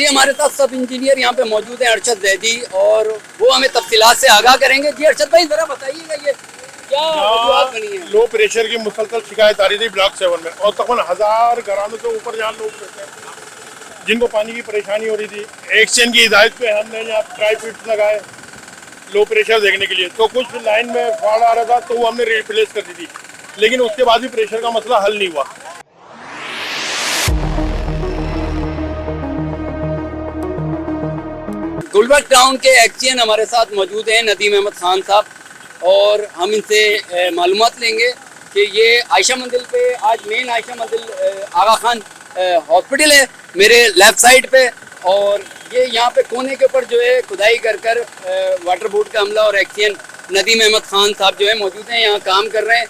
जी हमारे साथ सब इंजीनियर यहाँ पे मौजूद हैं, अरशद जैदी, और वो हमें तफसीलात से आगाह करेंगे। जी अरशद भाई जरा बताइएगा ये क्या वजूहात बनी है? लो प्रेशर की मुसलसल शिकायत आ रही थी ब्लॉक 7 में, और तकरीबन 1000 घरानों से ऊपर जहाँ लोग रहते हैं जिनको पानी की परेशानी हो रही थी। एक्सचेंज की हिदायत पे हमने यहाँ ट्राई फिट्स लगाए लो प्रेशर देखने के लिए। तो कुछ लाइन में फॉल्ट आ रहा था तो वो हमने रिप्लेस कर दी थी, लेकिन उसके बाद भी प्रेशर का मसला हल नहीं हुआ। गुलबर्ग टाउन के एक्सचेंज हमारे साथ मौजूद हैं नदीम अहमद खान साहब, और हम इनसे मालूमात लेंगे कि ये आयशा मंदिर पे आज मेन आयशा मंदिर आगा खान हॉस्पिटल है मेरे लेफ्ट साइड पे, और ये यहाँ पे कोने के ऊपर जो है खुदाई कर वाटर बोर्ड का अमला और एक्सचेंज नदीम अहमद खान साहब जो है मौजूद हैं, यहाँ काम कर रहे हैं।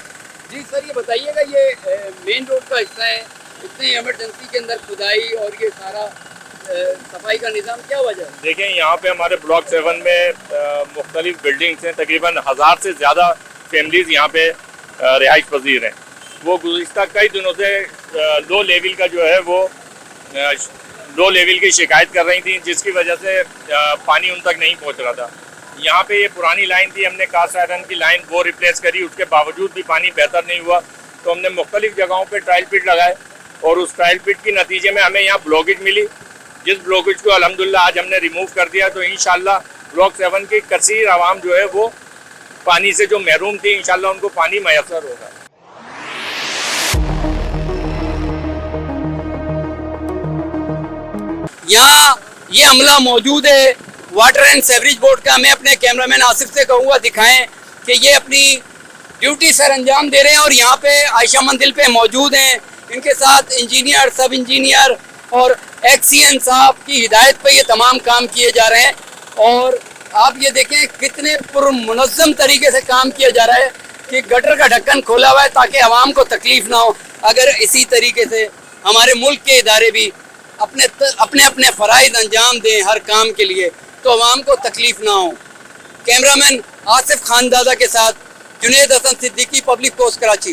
जी सर ये बताइएगा ये मेन रोड का हिस्सा है, इतने इमरजेंसी के अंदर खुदाई और ये सारा सफाई का निज़ाम क्या वजह है? देखिए यहाँ पे हमारे ब्लॉक 7 में मुख्तलिफ बिल्डिंग्स हैं, तकरीबन 1000 से ज़्यादा फैमिलीज़ यहाँ पे रिहाइश पजीर हैं। वो गुज़िश्ता कई दिनों से लो लेवल का जो है वो लो लेवल की शिकायत कर रही थी, जिसकी वजह से पानी उन तक नहीं पहुँच रहा था। यहाँ पे ये पुरानी लाइन थी, हमने कास्ट आयरन की लाइन वो रिप्लेस करी, उसके बावजूद भी पानी बेहतर नहीं हुआ। तो हमने मुख्तलिफ जगहों पर ट्रायल पिट लगाए, और उस ट्रायल पिट के नतीजे में हमें यहाँ ब्लॉकेज मिली, जिस ब्लॉकेज को अल्हम्दुलिल्लाह आज हमने रिमूव कर दिया। तो इंशाल्लाह ब्लॉक 7 की कसीर आवाम जो है वो पानी से जो महरूम थी, इंशाल्लाह उनको पानी मैसर होगा। यहाँ ये अमला मौजूद है वाटर एंड सेवरेज बोर्ड का। मैं अपने कैमरामैन आसिफ से कहूँगा दिखाएं कि ये अपनी ड्यूटी सर अंजाम दे रहे हैं, और यहाँ पे आयशा मंदिर पे मौजूद हैं। इनके साथ इंजीनियर, सब इंजीनियर और एक्सीएन साहब की हिदायत पे ये तमाम काम किए जा रहे हैं। और आप ये देखें कितने पुरमुनज़्ज़म तरीके से काम किया जा रहा है कि गटर का ढक्कन खोला हुआ है ताकि आवाम को तकलीफ ना हो। अगर इसी तरीके से हमारे मुल्क के इदारे भी अपने फ़राइज़ अंजाम दें हर काम के लिए, तो आवाम को तकलीफ ना हो। कैमरामैन आसिफ खानदादा के साथ जुनेद हसन सिद्दीकी, पब्लिक पोस्ट, कराची।